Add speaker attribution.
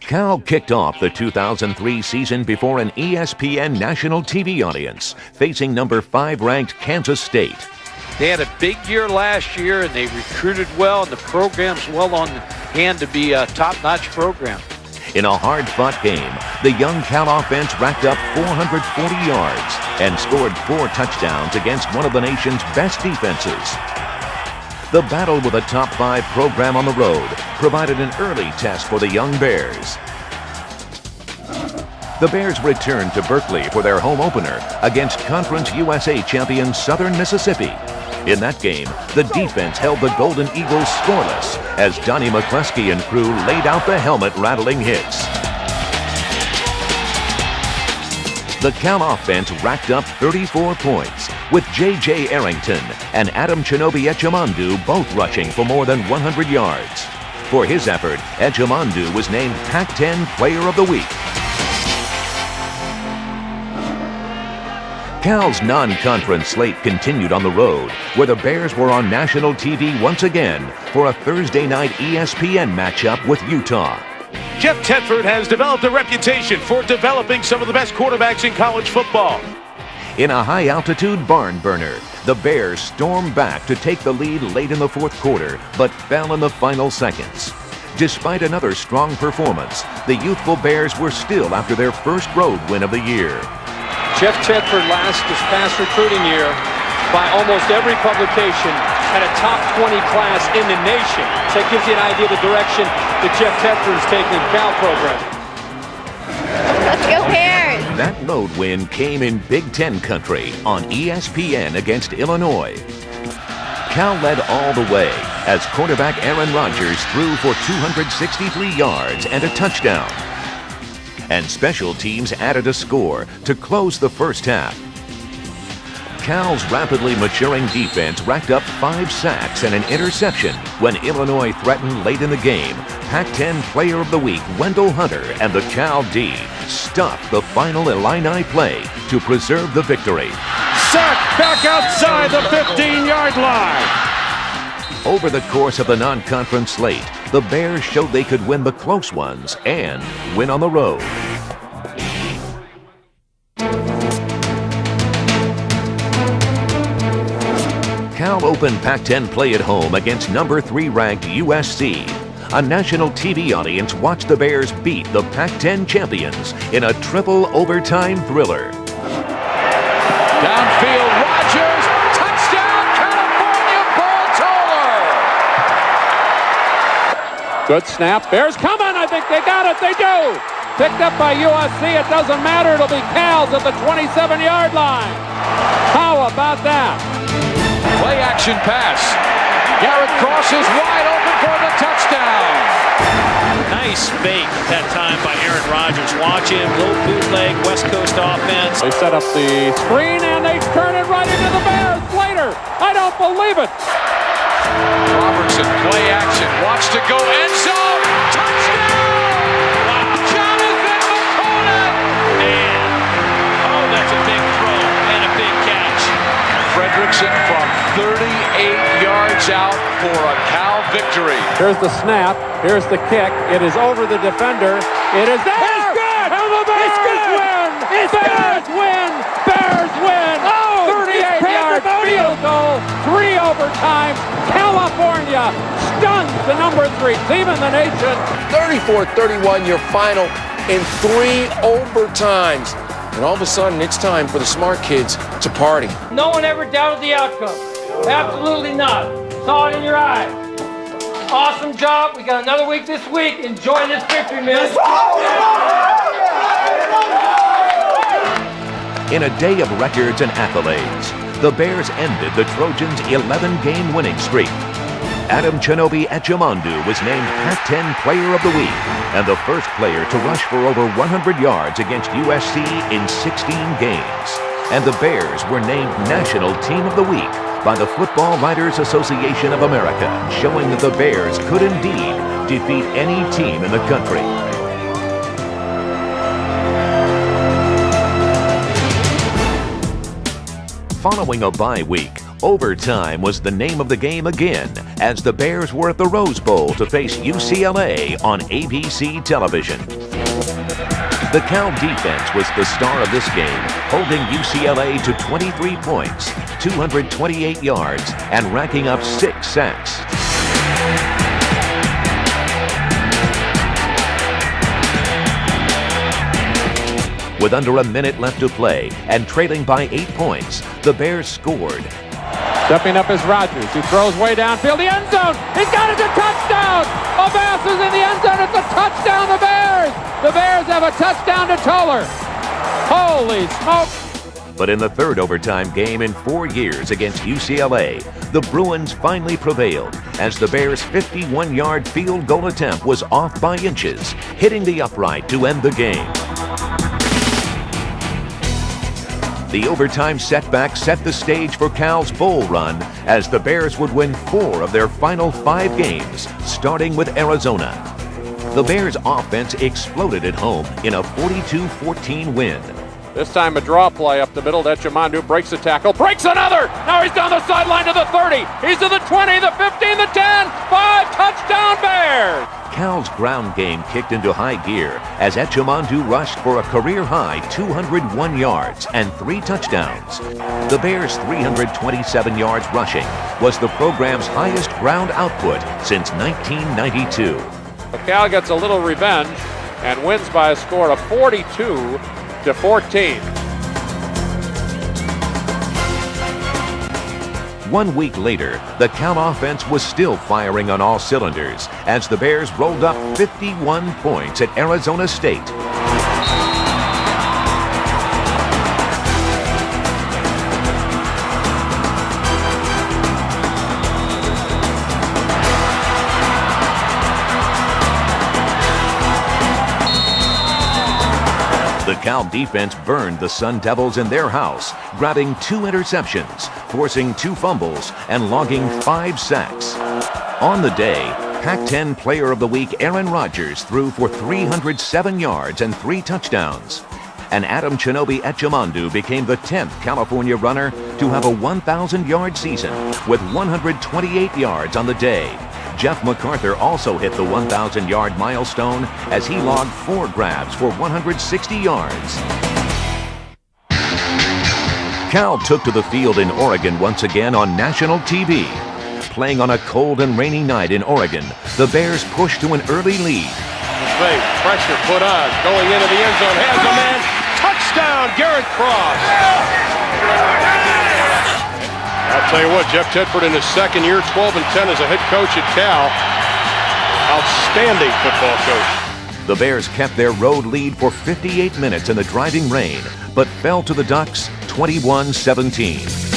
Speaker 1: Cal kicked off the 2003 season before an ESPN national TV audience, facing number 5 ranked Kansas State.
Speaker 2: They had a big year last year, and they recruited well, and the program's well on hand to be a top-notch program.
Speaker 1: In a hard-fought game, the young Cal offense racked up 440 yards and scored 4 touchdowns against one of the nation's best defenses. The battle with a top 5 program on the road provided an early test for the young Bears. The Bears returned to Berkeley for their home opener against Conference USA champion Southern Mississippi. In that game, the defense held the Golden Eagles scoreless as Donnie McCluskey and crew laid out the helmet-rattling hits. The Cal offense racked up 34 points, with J.J. Arrington and Adam Chinobi Echemondu both rushing for more than 100 yards. For his effort, Echemondu was named Pac-10 Player of the Week. Cal's non-conference slate continued on the road, where the Bears were on national TV once again for a Thursday night ESPN matchup with Utah.
Speaker 3: Jeff Tedford has developed a reputation for developing some of the best quarterbacks in college football.
Speaker 1: In a high-altitude barn burner, the Bears stormed back to take the lead late in the fourth quarter, but fell in the final seconds. Despite another strong performance, the youthful Bears were still after their first road win of the year.
Speaker 2: Jeff Tedford last this past recruiting year, by almost every publication, had a top 20 class in the nation. So it gives you an idea of the direction that Jeff Tedford is taking the Cal program.
Speaker 4: Let's go Bears!
Speaker 1: That road win came in Big Ten country on ESPN against Illinois. Cal led all the way as quarterback Aaron Rodgers threw for 263 yards and a touchdown. And special teams added a score to close the first half. Cal's rapidly maturing defense racked up 5 sacks and an interception when Illinois threatened late in the game. Pac-10 Player of the Week Wendell Hunter and the Cal D stopped the final Illini play to preserve the victory.
Speaker 3: Sack back outside the 15-yard line.
Speaker 1: Over the course of the non-conference slate, the Bears showed they could win the close ones and win on the road. Cal opened Pac-10 play at home against number 3 ranked USC. A national TV audience watched the Bears beat the Pac-10 champions in a triple overtime thriller.
Speaker 3: Downfield, Rodgers, touchdown, California, Ball-Toller. Good snap, Bears coming, I think they got it, they do. Picked up by USC, it doesn't matter, it'll be Cal's at the 27-yard line. How about that? Play action pass. Garrett crosses wide open for the touchdown.
Speaker 5: Nice fake that time by Aaron Rodgers. Watch him, little bootleg, West Coast offense.
Speaker 3: They set up the screen and they turn it right into the Bears. Slater, I don't believe it. Robertson, play action, wants to go end zone. Touchdown!
Speaker 5: Wow.
Speaker 3: Jonathan McCullough!
Speaker 5: Man. Oh, that's a big throw and a big catch.
Speaker 3: Fredrickson from 38 yards out for a Cal victory. Here's the snap. Here's the kick. It is over the defender. It is there. It's good. And the Bears win. It's Bears win. Bears win. Oh, 38-yard field goal. 3 overtimes. California stuns the number 3 team in the nation.
Speaker 6: 34-31 your final in 3 overtimes. And all of a sudden, it's time for the smart kids to party.
Speaker 7: No one ever doubted the outcome. Absolutely not. Saw it in your eyes. Awesome job. We got another week this week. Enjoy this victory, man.
Speaker 1: In a day of records and accolades, the Bears ended the Trojans' 11-game winning streak. Adam Chinobi Echemondu was named Pac-10 Player of the Week and the first player to rush for over 100 yards against USC in 16 games. And the Bears were named National Team of the Week by the Football Writers Association of America, showing that the Bears could indeed defeat any team in the country. Following a bye week, Overtime was the name of the game again, as the Bears were at the Rose Bowl to face UCLA on ABC television. The Cal defense was the star of this game, holding UCLA to 23 points, 228 yards, and racking up 6 sacks. With under a minute left to play and trailing by 8 points, the Bears scored.
Speaker 3: Stepping up is Rodgers. He throws way downfield. The end zone. He's got it. A touchdown. A pass is in the end zone. It's a touchdown. The Bears. The Bears have a touchdown to Toller. Holy smoke.
Speaker 1: But in the third overtime game in 4 years against UCLA, the Bruins finally prevailed as the Bears' 51-yard field goal attempt was off by inches, hitting the upright to end the game. The overtime setback set the stage for Cal's bowl run as the Bears would win 4 of their final 5 games, starting with Arizona. The Bears' offense exploded at home in a 42-14 win.
Speaker 3: This time a draw play up the middle. Etchemandu breaks a tackle, breaks another. Now he's down the sideline to the 30. He's to the 20, the 15, the 10. 5, touchdown Bears.
Speaker 1: Cal's ground game kicked into high gear as Etchemandu rushed for a career-high 201 yards and 3 touchdowns. The Bears' 327 yards rushing was the program's highest ground output since 1992.
Speaker 3: Cal gets a little revenge and wins by a score of 42-14.
Speaker 1: One week later, the Cal offense was still firing on all cylinders as the Bears rolled up 51 points at Arizona State. The Cal defense burned the Sun Devils in their house, grabbing 2 interceptions, forcing 2 fumbles, and logging 5 sacks. On the day, Pac-10 Player of the Week Aaron Rodgers threw for 307 yards and 3 touchdowns. And Adam Chinobi Etchemandu became the 10th California runner to have a 1,000-yard season with 128 yards on the day. Jeff MacArthur also hit the 1,000-yard milestone as he logged 4 grabs for 160 yards. Cal took to the field in Oregon once again on national TV. Playing on a cold and rainy night in Oregon, the Bears pushed to an early lead.
Speaker 2: Fake, pressure put on, going into the end zone, has a man, touchdown, Garrett Cross. I'll tell you what, Jeff Tedford in his second year, 12-10 as a head coach at Cal. Outstanding football coach.
Speaker 1: The Bears kept their road lead for 58 minutes in the driving rain, but fell to the Ducks 21-17.